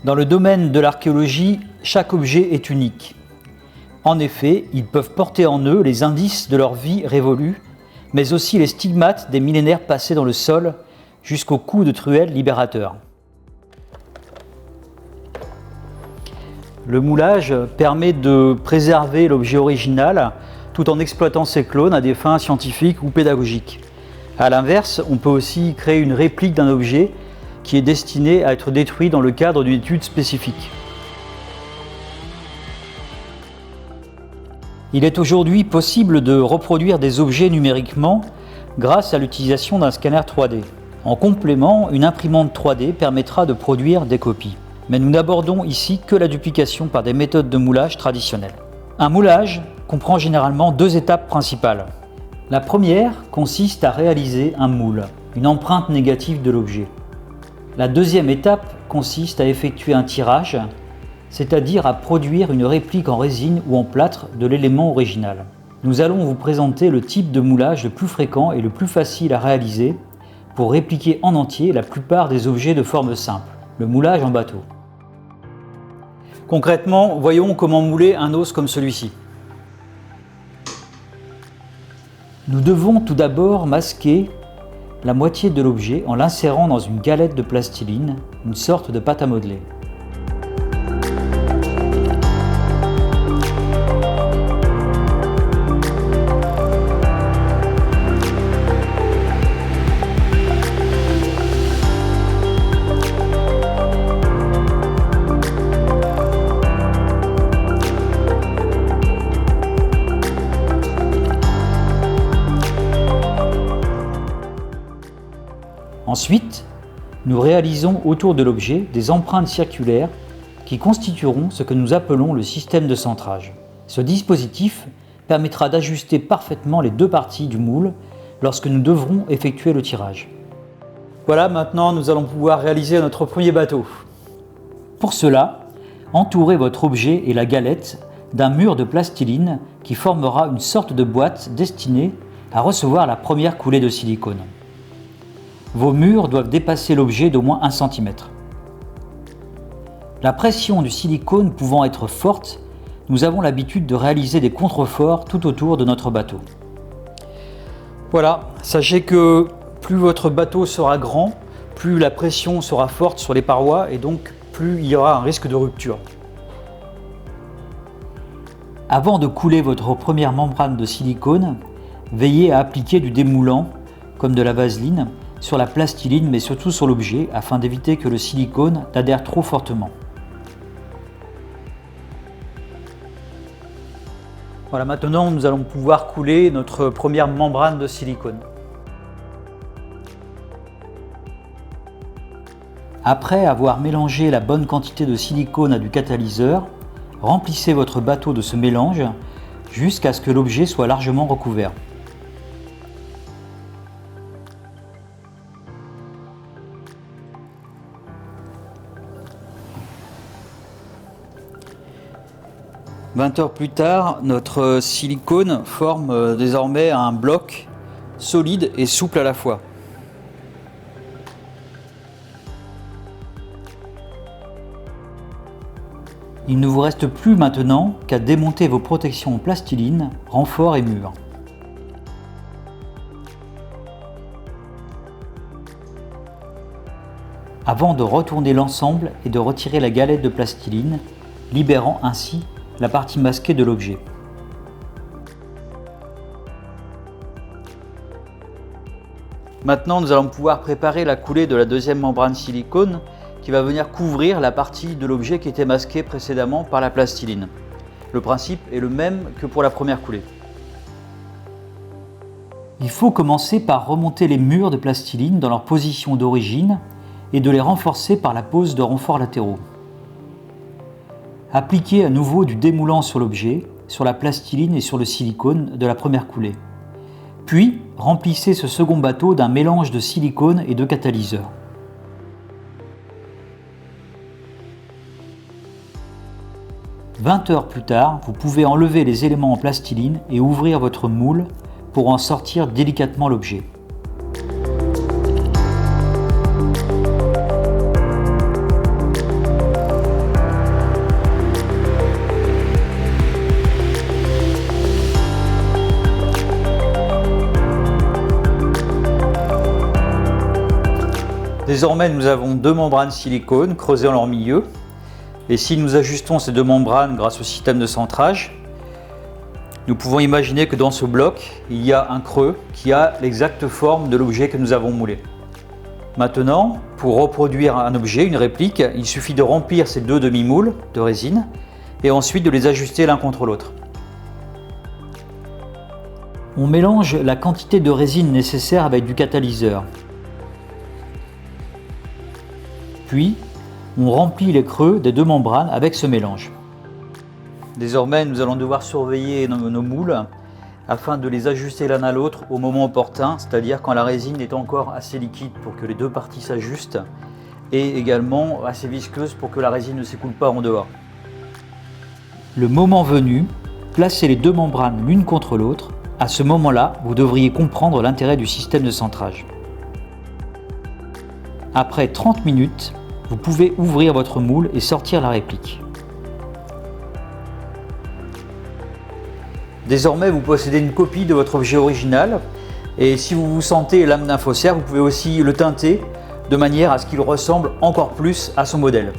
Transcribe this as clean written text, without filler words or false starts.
Dans le domaine de l'archéologie, chaque objet est unique. En effet, ils peuvent porter en eux les indices de leur vie révolue, mais aussi les stigmates des millénaires passés dans le sol, jusqu'aux coups de truelle libérateurs. Le moulage permet de préserver l'objet original tout en exploitant ses clones à des fins scientifiques ou pédagogiques. A l'inverse, on peut aussi créer une réplique d'un objet qui est destiné à être détruit dans le cadre d'une étude spécifique. Il est aujourd'hui possible de reproduire des objets numériquement grâce à l'utilisation d'un scanner 3D. En complément, une imprimante 3D permettra de produire des copies. Mais nous n'abordons ici que la duplication par des méthodes de moulage traditionnelles. Un moulage comprend généralement deux étapes principales. La première consiste à réaliser un moule, une empreinte négative de l'objet. La deuxième étape consiste à effectuer un tirage, c'est-à-dire à produire une réplique en résine ou en plâtre de l'élément original. Nous allons vous présenter le type de moulage le plus fréquent et le plus facile à réaliser pour répliquer en entier la plupart des objets de forme simple, le moulage en bateau. Concrètement, voyons comment mouler un os comme celui-ci. Nous devons tout d'abord masquer la moitié de l'objet en l'insérant dans une galette de plastiline, une sorte de pâte à modeler. Ensuite, nous réalisons autour de l'objet des empreintes circulaires qui constitueront ce que nous appelons le système de centrage. Ce dispositif permettra d'ajuster parfaitement les deux parties du moule lorsque nous devrons effectuer le tirage. Voilà, maintenant nous allons pouvoir réaliser notre premier bateau. Pour cela, entourez votre objet et la galette d'un mur de plastiline qui formera une sorte de boîte destinée à recevoir la première coulée de silicone. Vos murs doivent dépasser l'objet d'au moins 1 cm. La pression du silicone pouvant être forte, nous avons l'habitude de réaliser des contreforts tout autour de notre bateau. Voilà, sachez que plus votre bateau sera grand, plus la pression sera forte sur les parois et donc plus il y aura un risque de rupture. Avant de couler votre première membrane de silicone, veillez à appliquer du démoulant, comme de la vaseline, sur la plastiline mais surtout sur l'objet afin d'éviter que le silicone n'adhère trop fortement. Voilà, maintenant nous allons pouvoir couler notre première membrane de silicone. Après avoir mélangé la bonne quantité de silicone à du catalyseur, remplissez votre bateau de ce mélange jusqu'à ce que l'objet soit largement recouvert. « 20 heures plus tard, notre silicone forme désormais un bloc solide et souple à la fois. Il ne vous reste plus maintenant qu'à démonter vos protections en plastiline, renforts et murs. Avant de retourner l'ensemble et de retirer la galette de plastiline, libérant ainsi la partie masquée de l'objet. Maintenant, nous allons pouvoir préparer la coulée de la deuxième membrane silicone qui va venir couvrir la partie de l'objet qui était masquée précédemment par la plastiline. Le principe est le même que pour la première coulée. Il faut commencer par remonter les murs de plastiline dans leur position d'origine et de les renforcer par la pose de renforts latéraux. Appliquez à nouveau du démoulant sur l'objet, sur la plastiline et sur le silicone de la première coulée. Puis, remplissez ce second bateau d'un mélange de silicone et de catalyseur. 20 heures plus tard, vous pouvez enlever les éléments en plastiline et ouvrir votre moule pour en sortir délicatement l'objet. Désormais, nous avons deux membranes silicone creusées en leur milieu. Et si nous ajustons ces deux membranes grâce au système de centrage, nous pouvons imaginer que dans ce bloc, il y a un creux qui a l'exacte forme de l'objet que nous avons moulé. Maintenant, pour reproduire un objet, une réplique, il suffit de remplir ces deux demi-moules de résine et ensuite de les ajuster l'un contre l'autre. On mélange la quantité de résine nécessaire avec du catalyseur. Puis, on remplit les creux des deux membranes avec ce mélange. Désormais, nous allons devoir surveiller nos moules afin de les ajuster l'un à l'autre au moment opportun, c'est-à-dire quand la résine est encore assez liquide pour que les deux parties s'ajustent et également assez visqueuse pour que la résine ne s'écoule pas en dehors. Le moment venu, placez les deux membranes l'une contre l'autre. À ce moment-là, vous devriez comprendre l'intérêt du système de centrage. Après 30 minutes, vous pouvez ouvrir votre moule et sortir la réplique. Désormais, vous possédez une copie de votre objet original et si vous vous sentez l'âme d'un faussaire, vous pouvez aussi le teinter de manière à ce qu'il ressemble encore plus à son modèle.